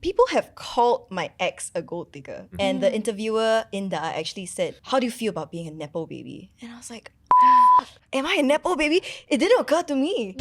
people have called my ex a gold digger. And the interviewer, Inda, actually said, how do you feel about being a nepo baby? And I was like, am I a nepo baby? It didn't occur to me.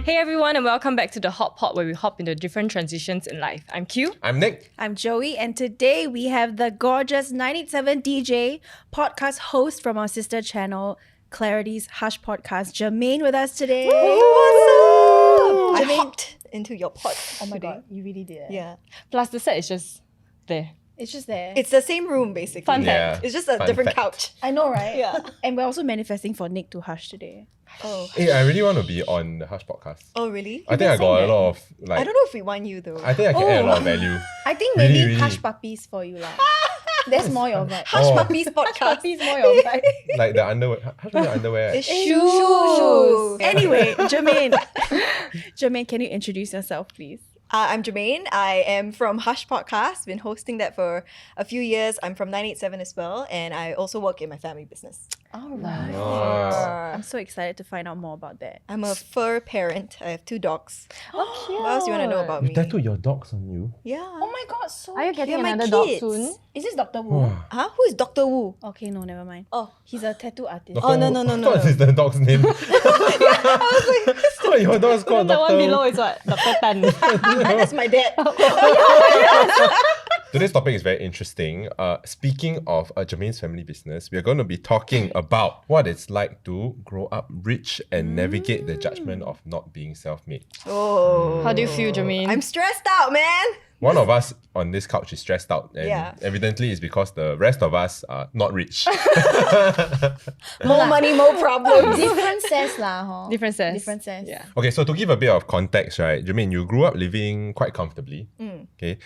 Hey everyone, and welcome back to the Hot Pot, where we hop into different transitions in life. I'm Q. I'm Nick. I'm Joey, and today we have the gorgeous 987 DJ podcast host from our sister channel, Clarity's Hush Podcast, Germaine, with us today. What's up? I hopped into your pod. Oh my today. god, you really did. Yeah. Plus the set is just there. It's just there. It's the same room, basically. Fun Yeah. It's just a Fun different fact. couch. I know, right? Yeah. And we're also manifesting for Nick to hush today. Oh. Hey, I really want to be on the Hush podcast. Oh, really? I think I got a lot of I don't know if we want you though. I think I can add a lot of value. I think Really, maybe really. hush puppies for you, lah. That's more your vibe. Hush Oh. Puppies podcast. Puppies more your vibe. Like the underwear. How do you underwear? It's Shoes. Anyway, Germaine, can you introduce yourself, please? I'm Germaine. I am from Hush Podcast. Been hosting that for a few years. I'm from 987 as well, and I also work in my family business. All right. Nice. I'm so excited to find out more about that. I'm a fur parent. I have 2 dogs. Oh, cute. What else do you want to know about You me? tattooed your dogs on you? Yeah. Oh my god, so Are you getting They're my another dog kids. soon? Is this Dr. Wu? Huh? Who is Dr. Wu? Okay, no, never mind. Oh. He's a tattoo artist. Oh, no. What is the dog's name? What your dog's called? The one Dr. below is what? Dr. Tan. That's my dad. Today's topic is very interesting. Speaking of Germaine's family business, we are going to be talking about what it's like to grow up rich and navigate the judgment of not being self-made. Oh. How do you feel, Germaine? I'm stressed out, man. One of us on this couch is stressed out, and Yeah. evidently it's because the rest of us are not rich. More money, more problems. Different says lah, ho. Different sense. Different says. Yeah. Okay, so to give a bit of context, right, Germaine, you grew up living quite comfortably, okay,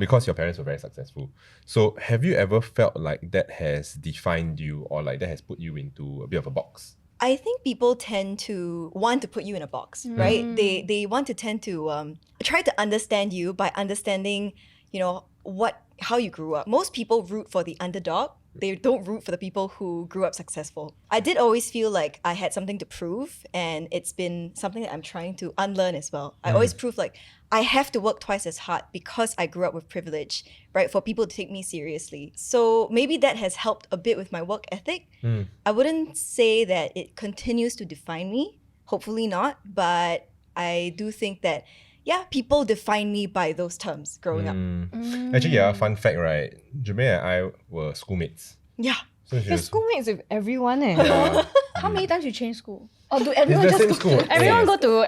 because your parents were very successful. So have you ever felt like that has defined you, or like that has put you into a bit of a box? I think people tend to want to put you in a box, right? They want to tend to try to understand you by understanding, how you grew up. Most people root for the underdog. They don't root for the people who grew up successful. I did always feel like I had something to prove, and it's been something that I'm trying to unlearn as well. I always prove like I have to work twice as hard because I grew up with privilege, right? For people to take me seriously. So maybe that has helped a bit with my work ethic. I wouldn't say that it continues to define me. Hopefully not. But I do think that, yeah, people define me by those terms growing up. Actually, yeah, fun fact, right? Germaine and I were schoolmates. Yeah. So she You're was, schoolmates with everyone, eh? How many times you change school? Or do it's everyone the just same go school. Everyone Yeah. go to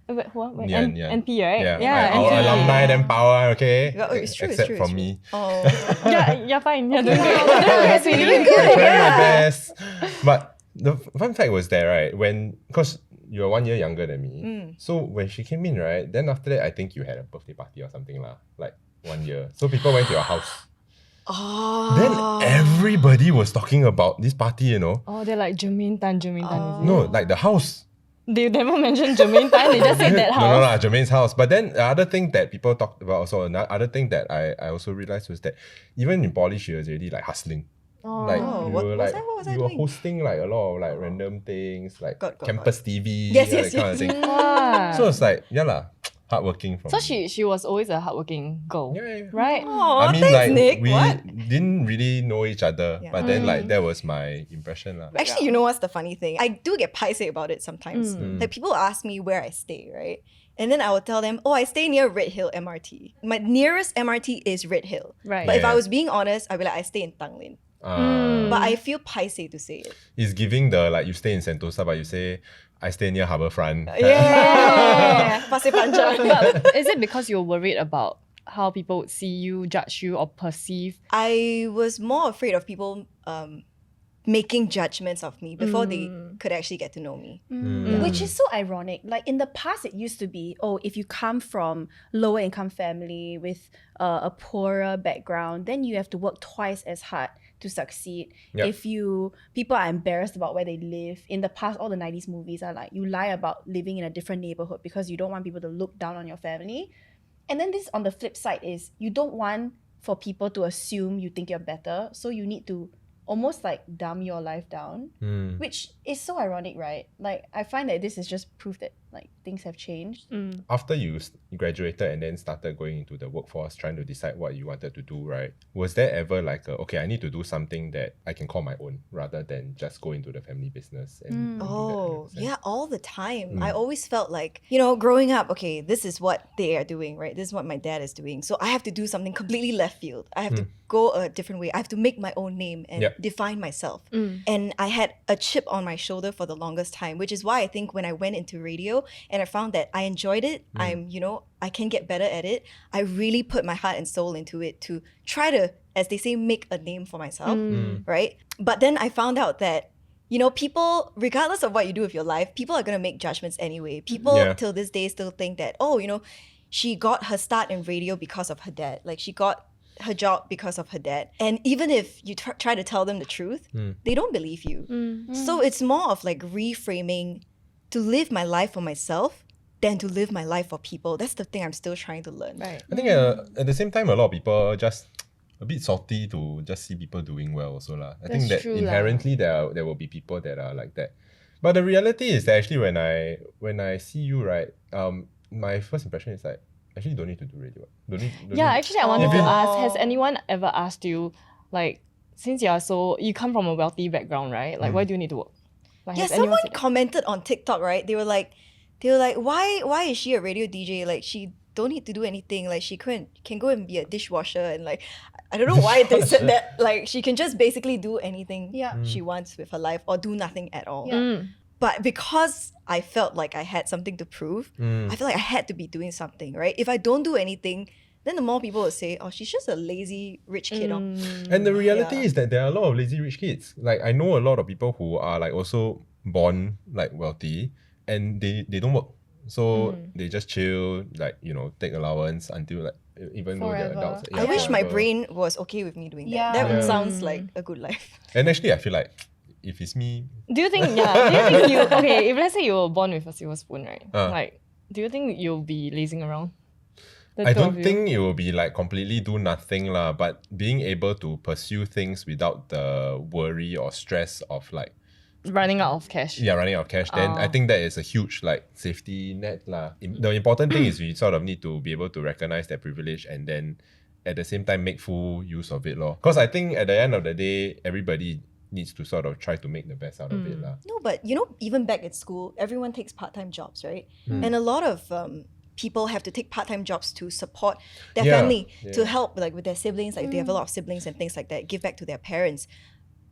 NP, right? Yeah, our NP. alumni then power, okay? Yeah, it's true, Except it's from true. me. Oh. Yeah, you're fine. You're doing good. You're doing good, sweetie. I'm trying my best. But the fun fact was that, right, because you're 1 year younger than me. So when she came in, right, then after that, I think you had a birthday party or something lah, like 1 year. So people went to your house. Oh. Then everybody was talking about this party, you know. Oh, they're like Germaine Tan, is it? No, like the house. They never mentioned Germaine Tan, they just said that house. No, lah, Germaine's house. But then the other thing that people talked about also, another thing that I also realized was that even in poly, she was already like hustling. Like Oh, you what were was like I- what was I you were doing? hosting like a lot of like random things like Got. campus TV, Yes, that yes, kind of yes. thing. Wow. So it's like hardworking from. So she was always a hardworking girl, Yeah. right? Oh, I mean, thanks, like Nick. we What? didn't really know each other, Yeah. but then like that was my impression lah. Actually, you know what's the funny thing? I do get paiseh about it sometimes. Like people ask me where I stay, right? And then I will tell them, oh, I stay near Red Hill MRT. My nearest MRT is Red Hill. Right. But if Yeah. I was being honest, I'd be like, I stay in Tanglin. But I feel paiseh to say it. It's giving the like you stay in Sentosa, but you say I stay near Harbourfront. Yeah. Pasir Panjang. But is it because you're worried about how people would see you, judge you, or perceive? I was more afraid of people making judgments of me before they could actually get to know me. Which is so ironic. Like in the past, it used to be, oh, if you come from lower income family with a poorer background, then you have to work twice as hard to succeed. Yep. If people are embarrassed about where they live. In the past, all the 90s movies are like, you lie about living in a different neighborhood because you don't want people to look down on your family. And then this on the flip side is you don't want for people to assume you think you're better, so you need to almost like dumb your life down, which is so ironic, right? Like I find that this is just proof that like things have changed. After you graduated and then started going into the workforce, trying to decide what you wanted to do, right? Was there ever like okay, I need to do something that I can call my own rather than just go into the family business and do that Oh, 100%? yeah, all the time. I always felt like, you know, growing up, okay, this is what they are doing, right? This is what my dad is doing. So I have to do something completely left field. I have to go a different way. I have to make my own name and Yep. define myself. And I had a chip on my shoulder for the longest time, which is why I think when I went into radio and I found that I enjoyed it, I can get better at it. I really put my heart and soul into it to try to, as they say, make a name for myself, right? But then I found out that, you know, people, regardless of what you do with your life, people are going to make judgments anyway. People Yeah. till this day still think that, oh, you know, she got her start in radio because of her dad. Like she got her job because of her dad. And even if you try to tell them the truth, they don't believe you. So it's more of like reframing to live my life for myself than to live my life for people. That's the thing I'm still trying to learn. Right. I think at the same time, a lot of people just a bit salty to just see people doing well also lah. I think that true lah. inherently there will be people that are like that. But the reality is that actually when I see you, right, my first impression is like, actually don't need to do radio. Don't Yeah, need- actually, I wanted If to you- ask, has anyone ever asked you, like, since you come from a wealthy background, right? Like, why do you need to work? Like, Yeah, has anyone someone said that? commented on TikTok, right? They were like, why is she a radio DJ? Like she don't need to do anything. Like she can go and be a dishwasher and like I don't know why they said that. Like she can just basically do anything she wants with her life or do nothing at all. Yeah. But because I felt like I had something to prove, I feel like I had to be doing something, right? If I don't do anything, then the more people will say, oh, she's just a lazy rich kid. And the reality is that there are a lot of lazy rich kids. Like I know a lot of people who are like also born like wealthy and they don't work. So they just chill, like, you know, take allowance until like even though they're Forever. adults. I wish my forever. brain was okay with me doing Yeah. that. That Yeah. sounds like a good life. And actually I feel like if it's me, Do you think you, okay, if let's say you were born with a silver spoon, right? Uh. Like, do you think you'll be lazing around? The I two of don't you? think it will be like completely do nothing lah, but being able to pursue things without the worry or stress of like Running out of cash. running out of cash, then I think that is a huge like safety net lah. The important thing is we sort of need to be able to recognize that privilege and then at the same time make full use of it lor. Because I think at the end of the day, everybody needs to sort of try to make the best out of it lah. No, but you know, even back at school, everyone takes part-time jobs, right? And a lot of people have to take part-time jobs to support their Yeah, family, to yeah. help like with their siblings, like they have a lot of siblings and things like that, give back to their parents.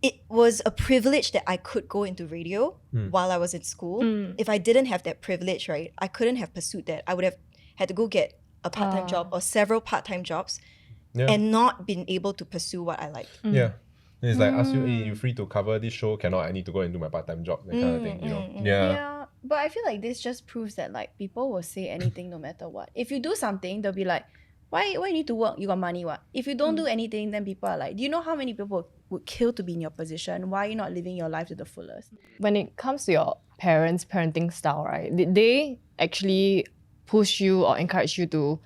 It was a privilege that I could go into radio while I was in school. If I didn't have that privilege, right, I couldn't have pursued that. I would have had to go get a part-time job or several part-time jobs Yeah. and not been able to pursue what I liked. Yeah. Then it's like ask you, hey, you free to cover this show? Cannot, I need to go and do my part-time job, that kind of thing, you know. Yeah. Yeah, but I feel like this just proves that like people will say anything no matter what. If you do something, they'll be like, why you need to work? You got money, what? If you don't do anything, then people are like, do you know how many people would kill to be in your position? Why are you not living your life to the fullest? When it comes to your parents' parenting style, right? Did they actually push you or encourage you to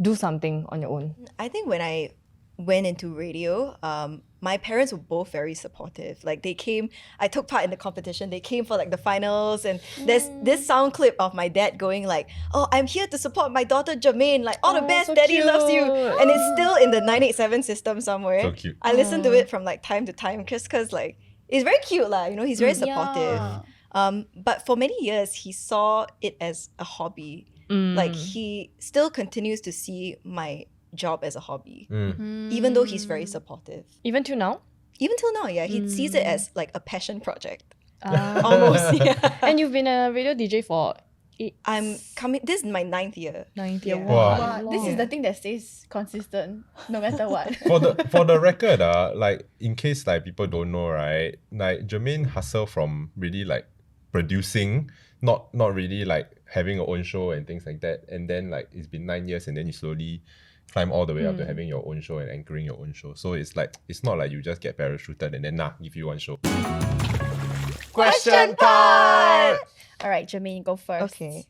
do something on your own? I think when I went into radio, my parents were both very supportive. Like they came, I took part in the competition. They came for like the finals, and there's this sound clip of my dad going like, "Oh, I'm here to support my daughter Germaine. Like all the best, so Daddy loves you." cute. And it's still in the 987 system somewhere. So cute. I listen to it from like time to time just because like it's very cute lah. You know, he's very supportive. Yeah. But for many years, he saw it as a hobby. Like he still continues to see my job as a hobby, even though he's very supportive. Even till now? Even till now, yeah, he sees it as like a passion project. Almost, yeah. And you've been a radio DJ for I'm coming. This is my 9th year. 9th year. Wow. Wow, this is the thing that stays consistent no matter what. For the record, like in case like people don't know, right? Like Germaine hustle from really like producing, not really like having your own show and things like that. And then like it's been 9 years, and then you slowly climb all the way up to having your own show and anchoring your own show. So it's like it's not like you just get parachuted and then give you one show. Question time! All right, Germaine, go first. Okay.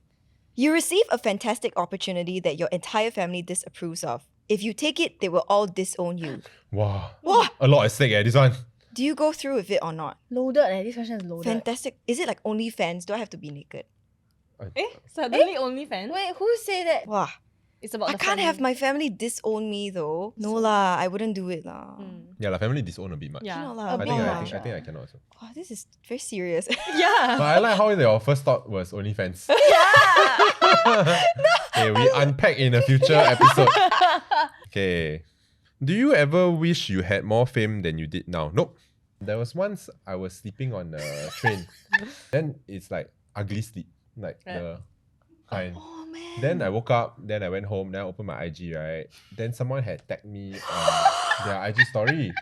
You receive a fantastic opportunity that your entire family disapproves of. If you take it, they will all disown you. Wow. Wow. A lot at stake, this one. Do you go through with it or not? Loaded, this question is loaded. Fantastic. Is it like OnlyFans? Do I have to be naked? Suddenly OnlyFans? Wait, who say that? Wow. It's about I the can't family. have my family disown me though. No lah, I wouldn't do it lah. Yeah, la family disown a bit much. Yeah. Cannot lah, I a bit think much. I think I cannot also. Oh, this is very serious. Yeah. But I like how your first thought was OnlyFans. Okay, we unpack in a future episode. Okay. Do you ever wish you had more fame than you did now? Nope. There was once I was sleeping on a train. Then it's like ugly sleep. Like the kind. Oh man. Then I woke up, then I went home, then I opened my IG, right? Then someone had tagged me on their IG story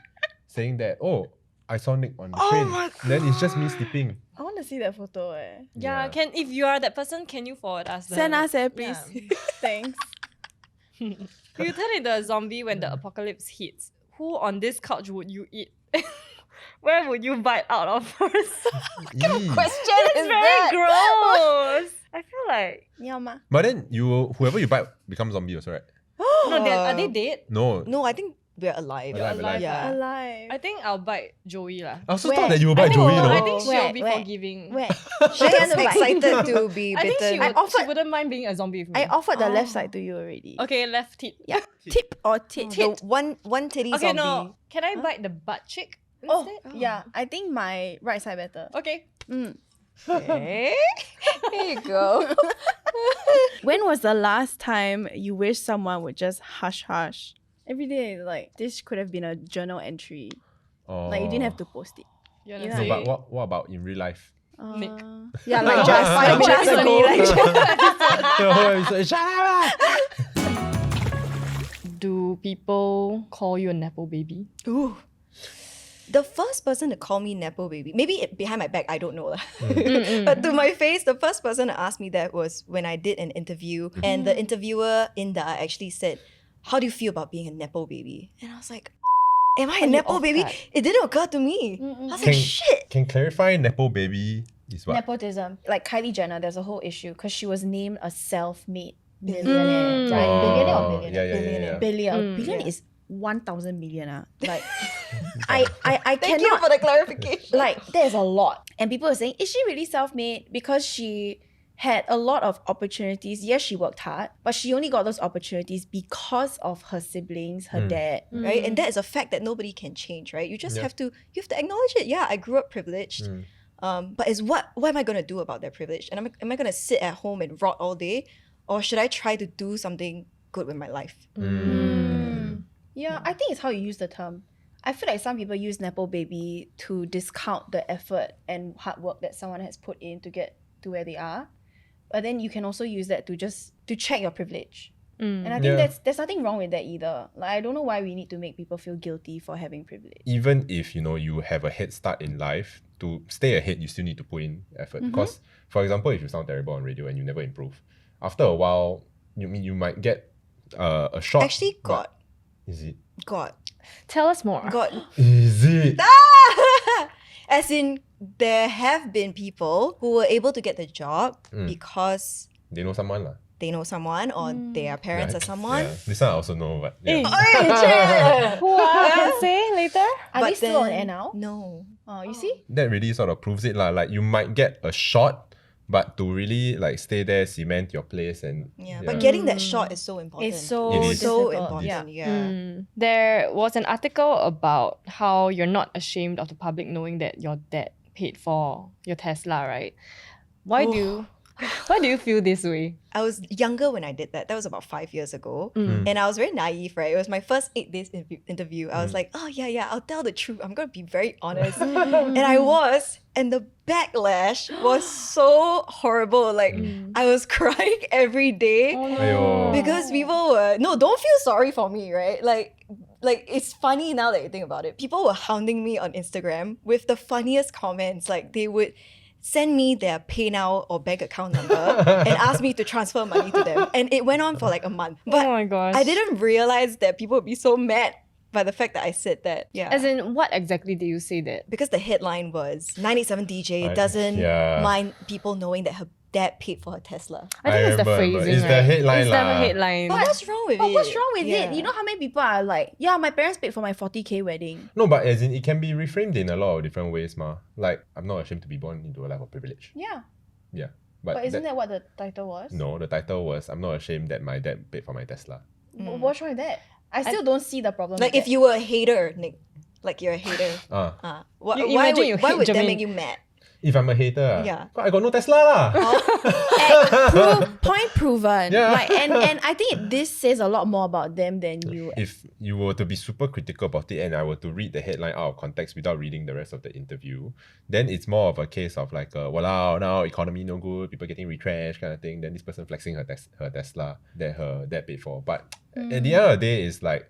saying that, oh, I saw Nick on the train. my Then it's just me sleeping. I want to see that photo. Yeah, if you are that person, can you forward us the... Send us, please. Yeah. Thanks. If you turn into a zombie when the apocalypse hits, who on this couch would you eat? Where would you bite out of first? Yee. Question is Very gross. I feel like... 你要吗? But then whoever you bite becomes zombie also, right? No, are they dead? No. No, I think we're alive. Alive. Yeah. Alive. I think I'll bite Joey lah. I also Where? thought that you would bite Joey, I no? think she'll Where? be Where? forgiving. Where? She's excited to be I think bitten. she wouldn't mind being a zombie with me. I offered the left side to you already. Okay, left tip. Yeah. Tip or tit? The one titty Okay, zombie. no. Can I bite the butt cheek Oh, instead? yeah. I think my right side better. Okay. Okay. Here you go. When was the last time you wish someone would just hush hush? Every day, like, this could have been a journal entry. Oh. Like, you didn't have to post it. You You wanna know, say? No, but what about in real life? Nick. Yeah, like just 5 minutes Just ago. only, like, The whole episode, shut up! Do people call you a nepo baby? Ooh. The first person to call me nepo baby, maybe behind my back, I don't know lah. But to my face, the first person to ask me that was when I did an interview, and the interviewer Inda actually said, "How do you feel about being a nepo baby?" And I was like, "Am I a nepo off baby?" guard? It didn't occur to me. I was like, "Shit." Can clarify nepo baby is what? Nepotism. Like Kylie Jenner, there's a whole issue because she was named a self-made Billionaire. right? Oh, Billionaire or millionaire? yeah. Billion Yeah. is 1,000 million. Like, I Thank cannot. you for the clarification. Like, there's a lot. And people are saying, is she really self-made? Because she had a lot of opportunities. Yes, she worked hard, but she only got those opportunities because of her siblings, her dad. Right? And that is a fact that nobody can change, right? You just Yeah. have to acknowledge it. Yeah, I grew up privileged. But it's what am I gonna do about that privilege? And am I gonna sit at home and rot all day? Or should I try to do something good with my life? Yeah, I think it's how you use the term. I feel like some people use nepo baby to discount the effort and hard work that someone has put in to get to where they are. But then you can also use that to check your privilege. And I think Yeah. there's nothing wrong with that either. Like, I don't know why we need to make people feel guilty for having privilege. Even if you have a head start in life, to stay ahead, you still need to put in effort. Because, for example, if you sound terrible on radio and you never improve, after a while, you might get a shot. Actually, God. Is it? God. Tell us more. God. Is it? As in, there have been people who were able to get the job because They know someone lah. they know someone or their parents are someone. Yeah. This one I also know, but yeah. Who can say later? Are But they still on then- air now? No. Oh, you see? That really sort of proves it lah. Like you might get a shot, but to really like stay there, cement your place, and Yeah. But getting that shot is so important. It's so It is. so difficult. important. Yeah. Yeah. There was an article about how you're not ashamed of the public knowing that your dad paid for your Tesla, right? Why do you feel this way? I was younger when I did that. That was about 5 years ago. And I was very naive, right? It was my first 8 days interview. I was like, oh, yeah, I'll tell the truth. I'm going to be very honest. And I was. And the backlash was so horrible. Like, I was crying every day. Aiyo. Because people were, no, don't feel sorry for me, right? Like it's funny now that you think about it. People were hounding me on Instagram with the funniest comments. Like, they would send me their PayNow or bank account number and ask me to transfer money to them. And it went on for like a month. But Oh my gosh. I didn't realize that people would be so mad by the fact that I said that. Yeah. As in, what exactly did you say that? Because the headline was 987 DJ I- doesn't yeah. mind people knowing that her dad paid for her Tesla. I think it's the remember. phrasing, It's the right? headline It's lah. the headline. But what's wrong with But it? what's wrong with Yeah. it? You know how many people are like, yeah, my parents paid for my 40K wedding. No, but as in it can be reframed in a lot of different ways, ma. Like, I'm not ashamed to be born into a life of privilege. Yeah. Yeah. But isn't that what the title was? No, the title was I'm not ashamed that my dad paid for my Tesla. What's wrong with that? I still don't see the problem. Like with if that. you were a hater, Nick, like you're a hater. Ah, You Why imagine you would hate that Germaine. make you mad? if I'm a hater, Yeah. I got no Tesla lah. Point proven. Yeah. Like and I think this says a lot more about them than you. If you were to be super critical about it and I were to read the headline out of context without reading the rest of the interview, then it's more of a case of like, wow, now economy no good, people getting retrenched kind of thing. Then this person flexing her Tesla that her dad paid for. But at the end of the day, it's like,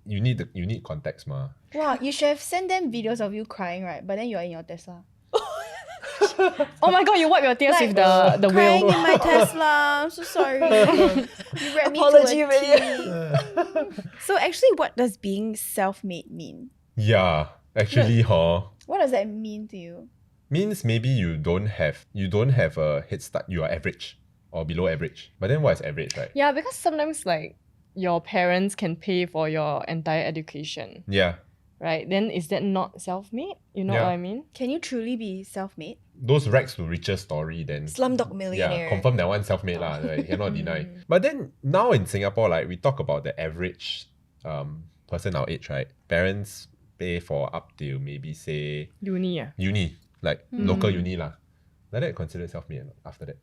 you need context, ma. Wow, you should have sent them videos of you crying, right? But then you're in your Tesla. Oh my god, you wipe your tears Like, with the crying wheel. in my Tesla. I'm so sorry. You read me Apology to a video. T. So actually, what does being self-made mean? Yeah, actually, What does that mean to you? means maybe you don't have a head start. You are average or below average. But then what is average, right? Yeah, because sometimes like your parents can pay for your entire education, Yeah. right? Then is that not self-made? You know Yeah. what I mean? Can you truly be self-made? Those rags to riches story, then Slumdog Millionaire. yeah, confirm that one self-made lah. Right? Cannot deny. But then now in Singapore, like we talk about the average person our age, right? Parents pay for up till maybe say Uni. uni, like local uni lah. Like that considered self-made or not after that?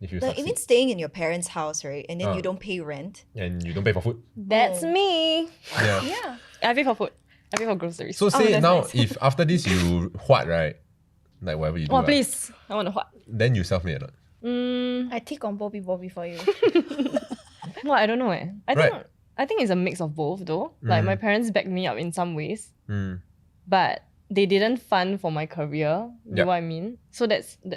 If you Like succeed even staying in your parents' house, right? And then you don't pay rent. and you don't pay for food. That's me. Yeah. Yeah. I pay for food. I pay for groceries. So say that's now nice. if after this you what, right? Like whatever you do. Oh, ah, please. I want to what? Then you self-made or not? I tick on both people before you. Well, I don't know. Right. I think it's a mix of both though. Like my parents backed me up in some ways, but they didn't fund for my career. You know Yep. what I mean? So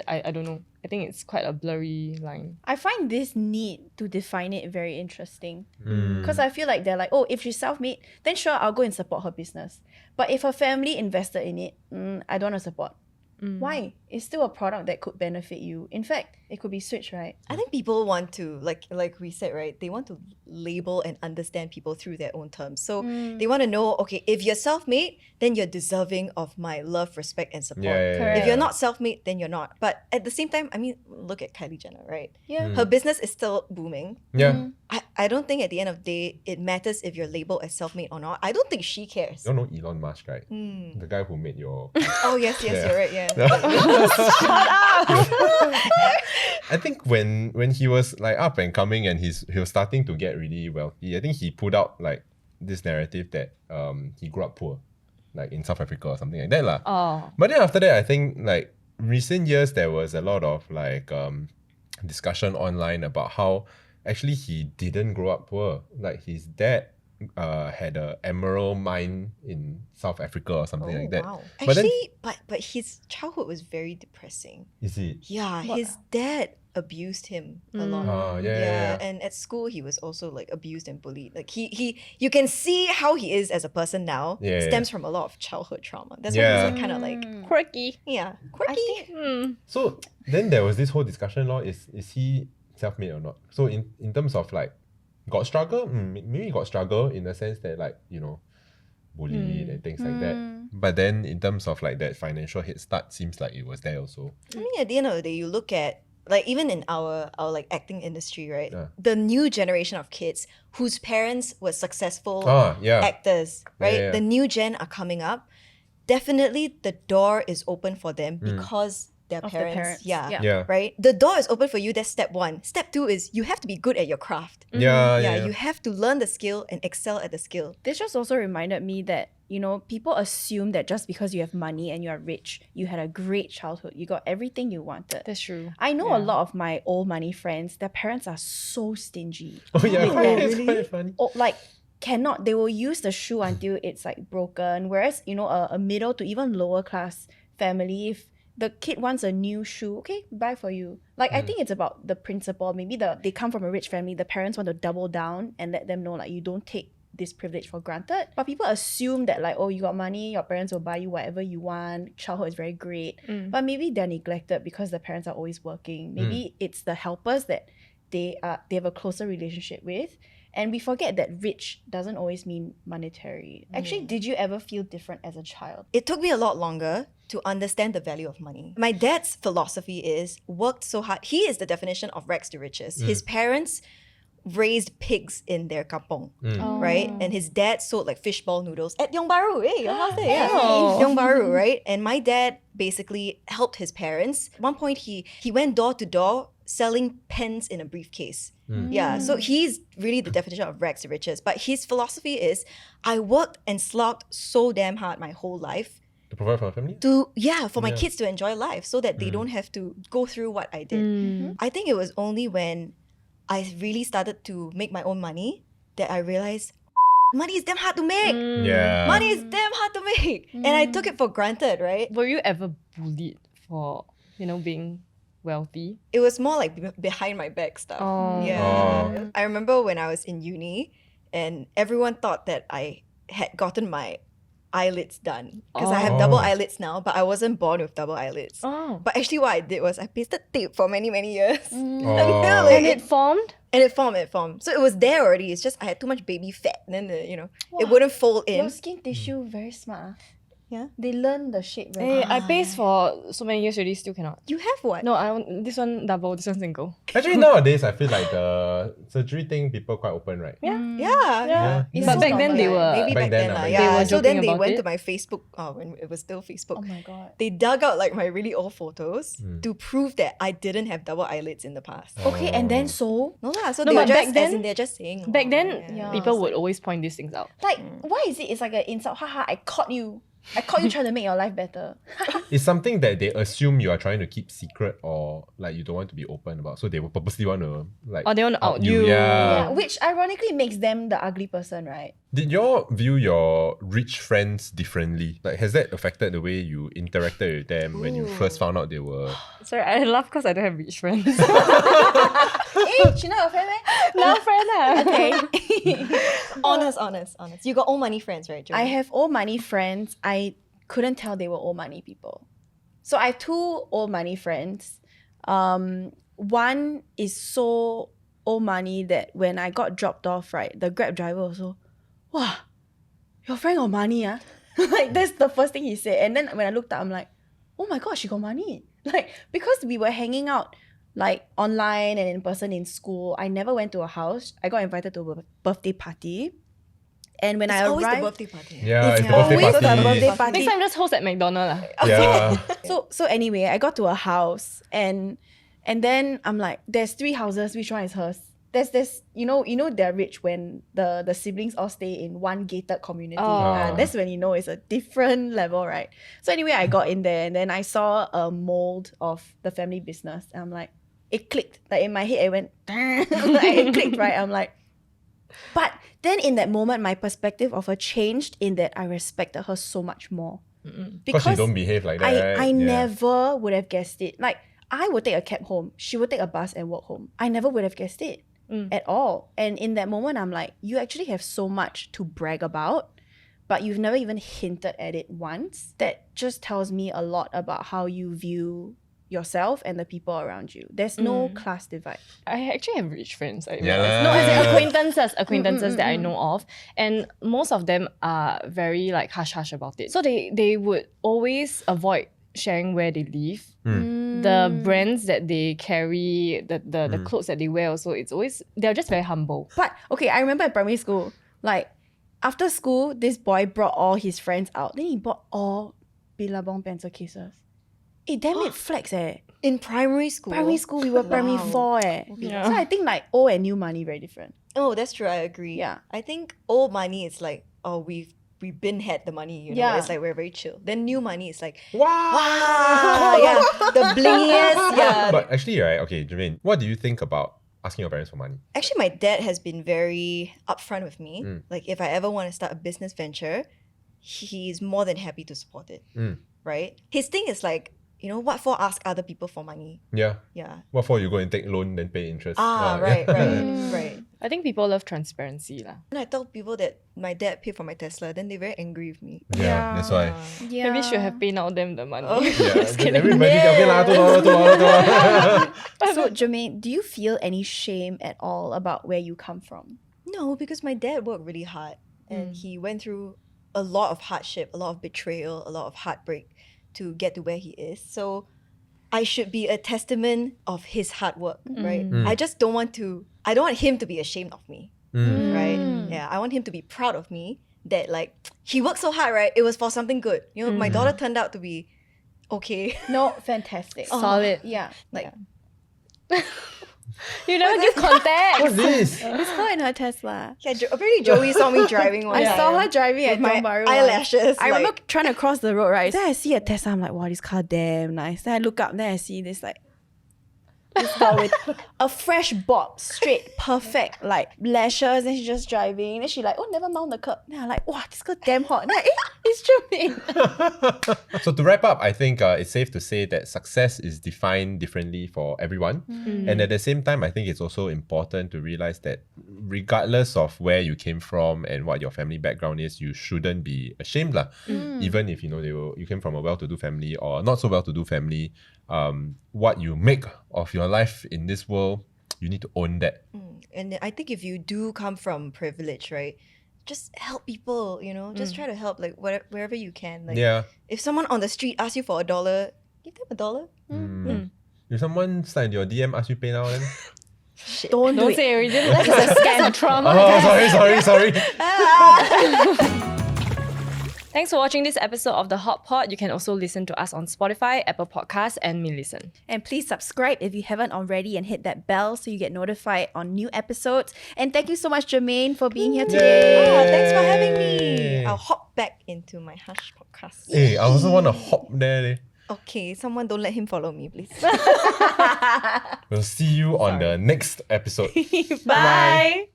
I don't know. I think it's quite a blurry line. I find this need to define it very interesting. Mm. Because I feel like they're like, oh, if she's self-made, then sure, I'll go and support her business. But if her family invested in it, I don't want to support. Why? It's still a product that could benefit you. In fact, it could be switched, right? I think people want to, like we said, right? They want to label and understand people through their own terms. So they want to know, okay, if you're self-made, then you're deserving of my love, respect, and support. Correct. If you're not self-made, then you're not. But at the same time, I mean, look at Kylie Jenner, right? Yeah. Her business is still booming. Yeah. I don't think at the end of the day, it matters if you're labeled as self-made or not. I don't think she cares. You don't know Elon Musk, right? The guy who made your Oh, yes, Yeah. you're right, yeah. I think when he was like up and coming and he was starting to get really wealthy, I think he put out like this narrative that he grew up poor, like in South Africa or something like that lah. Oh. But then after that, I think like recent years there was a lot of like discussion online about how actually he didn't grow up poor. Like his dad had a emerald mine in South Africa or something like that. Wow. But then- Actually, but his childhood was very depressing. Is it? Yeah, his dad abused him a lot. Oh, yeah. And at school he was also like abused and bullied. Like he you can see how he is as a person now Yeah, yeah. stems from a lot of childhood trauma. That's why Yeah. he's like, kind of like Quirky. quirky. So then there was this whole discussion, is he self-made or not? So in terms of like, got struggle? Maybe got struggle in the sense that like, you know, bullied and things like that. But then in terms of like that financial head start, seems like it was there also. I mean, at the end of the day, you look at like even in our like acting industry, right? Yeah. The new generation of kids whose parents were successful Yeah. actors, right? Yeah, yeah. The new gen are coming up. Definitely the door is open for them because their Of their parents, parents, yeah, Yeah. right? The door is open for you. That's step one. Step two is you have to be good at your craft. Yeah, You have to learn the skill and excel at the skill. This just also reminded me that, you know, people assume that just because you have money and you are rich, you had a great childhood. You got everything you wanted. That's true. I know a lot of my old money friends, their parents are so stingy. Oh yeah, it's really? quite funny. Oh, like, cannot, they will use the shoe until it's like broken. Whereas, you know, a middle to even lower class family, if the kid wants a new shoe, okay, buy for you. Like, I think it's about the principle. Maybe they come from a rich family, the parents want to double down and let them know, like, you don't take this privilege for granted. But people assume that like, oh, you got money, your parents will buy you whatever you want, childhood is very great. But maybe they're neglected because the parents are always working. Maybe it's the helpers that they have a closer relationship with. And we forget that rich doesn't always mean monetary. Actually, did you ever feel different as a child? It took me a lot longer to understand the value of money. My dad's philosophy is worked so hard. He is the definition of rags to riches. His parents raised pigs in their kampong, right? And his dad sold like fishball noodles at Tiong Bahru. Hey, your house there, yeah. Oh. Tiong Bahru, right? And my dad basically helped his parents. At one point, he went door to door selling pens in a briefcase. Yeah, so he's really the definition of rags to riches. But his philosophy is, I worked and slogged so damn hard my whole life To provide for my family? for my kids to enjoy life so that they don't have to go through what I did. I think it was only when I really started to make my own money that I realized money is damn hard to make. Yeah. Money is damn hard to make. And I took it for granted, right? Were you ever bullied for, being wealthy? It was more like behind my back stuff. Oh. Yeah. Oh. I remember when I was in uni and everyone thought that I had gotten my eyelids done because I have double eyelids now, but I wasn't born with double eyelids. Oh. But actually what I did was I pasted tape for many, many years. Oh. Until like, And it formed? and it formed. So it was there already. It's just I had too much baby fat. And then, it wouldn't fold in. Your skin tissue very smart. Yeah. They learn the shape very Hey, well. I paced for so many years already, still cannot. You have what? No, this one double, this one single. Actually, nowadays, I feel like the surgery thing, people quite open, right? Yeah. Yeah. It's But so back then normal, they right? were. Maybe Back back then, then, back yeah. then. They were So then joking they about went it. to my Facebook, when it was still Facebook. Oh my god. They dug out like my really old photos to prove that I didn't have double eyelids in the past. Okay, and then so No lah, so No, they were but back just, then- as in they're just saying. Back oh, then, yeah. people would always point these things out. like why is it? It's like an insult. Haha, I caught you. I caught you trying to make your life better. It's something that they assume you are trying to keep secret or like you don't want to be open about. So they will purposely want to like Or they want to out you. Yeah, Yeah. which ironically makes them the ugly person, right? Did you all view your rich friends differently? Like, has that affected the way you interacted with them when you first found out they were? Sorry, I laugh because I don't have rich friends. Hey, she not your friend, eh? No friend lah. Okay. honest. You got old money friends, right, I Joey? have old money friends. I couldn't tell they were old money people. So I have two old money friends. One is so old money that when I got dropped off, right, the Grab driver also, wow, your friend got money, ah? Like that's the first thing he said. And then when I looked up, I'm like, oh my god, she got money. Like because we were hanging out like online and in person in school. I never went to a house. I got invited to a birthday party. And when It's I always arrived, the birthday party. Yeah, it's the always birthday the party. birthday party. Next time, just host at McDonald's lah. Yeah. So anyway, I got to a house and then I'm like, there's 3 houses, which one is hers? There's you know they're rich when the siblings all stay in one gated community. Oh. That's when you know it's a different level, right? So anyway, I got in there and then I saw a mold of the family business and I'm like, it clicked. Like in my head, it went like, it clicked, right? I'm like, but then in that moment, my perspective of her changed in that I respected her so much more. Because she don't behave like that, right? I Yeah. never would have guessed it. Like I would take a cab home. She would take a bus and walk home. I never would have guessed it at all. And in that moment, I'm like, you actually have so much to brag about, but you've never even hinted at it once. That just tells me a lot about how you view yourself and the people around you. There's no class divide. I actually have rich friends. I Yeah realize. lah. No, as in acquaintances that I know of, and most of them are very like hush hush about it. So they would always avoid sharing where they live, the brands that they carry, the clothes that they wear. Also, it's always they're just very humble. But okay, I remember in primary school, like after school, this boy brought all his friends out. Then he bought all Billabong pencil cases. It damn it flex eh. In primary school. Primary school, we were primary Wow. 4 eh. Yeah. So I think like old and new money very different. Oh, that's true. I agree. Yeah. I think old money is like, oh, we've been had the money, you know. Yeah. It's like we're very chill. Then new money is like, Wow. wow, yeah, the blingiest, yeah. But actually, right, okay, Germaine, what do you think about asking your parents for money? Actually, my dad has been very upfront with me. Like, if I ever want to start a business venture, he's more than happy to support it. Right? His thing is like, what for ask other people for money? Yeah. Yeah. What for you go and take loan then pay interest? Right. I think people love transparency lah. And I told people that my dad paid for my Tesla, then they're very angry with me. Yeah, that's why. Yeah. Maybe should have paid out them the money. Yeah, Just kidding. everybody okay lah, $2. So Germaine, do you feel any shame at all about where you come from? No, because my dad worked really hard and he went through a lot of hardship, a lot of betrayal, a lot of heartbreak to get to where he is. So I should be a testament of his hard work, right? I just don't want him to be ashamed of me, right? Yeah, I want him to be proud of me that like he worked so hard, right? It was for something good. My daughter turned out to be okay. No, fantastic. Solid. Yeah, like You never give context. What's this? it's her and her Tesla. Yeah, apparently Joey saw me driving one I time saw her driving at with my Tiong Bahru. eyelashes. I remember trying to cross the road, right? Then I see a Tesla, I'm like, wow, this car damn nice. Then I look up, then I see this girl with a fresh bob, straight, perfect, like lashes. Then she's just driving. Then she like, oh, never mount the curb. Then I'm like, wow, this girl damn hot. Then it's Germaine. So to wrap up, I think it's safe to say that success is defined differently for everyone. And at the same time, I think it's also important to realize that regardless of where you came from and what your family background is, you shouldn't be ashamed lah. Even if you came from a well-to-do family or not so well-to-do family, what you make of your life in this world, you need to own that. And I think if you do come from privilege, right, just help people, just try to help like wherever you can. Like if someone on the street asks you for $1, give them $1. If someone slide your DM, ask you pay now, then Shit. Don't do Don't it. say already. That's a scam trauma. oh, sorry. Thanks for watching this episode of The Hot Pot. You can also listen to us on Spotify, Apple Podcasts, and MeListen. And please subscribe if you haven't already and hit that bell so you get notified on new episodes. And thank you so much, Germaine, for being here today. Oh, thanks for having me. Yay. I'll hop back into my Hush podcast. Hey, I also want to hop there. Leh. Okay, someone don't let him follow me, please. We'll see you on the next episode. Bye.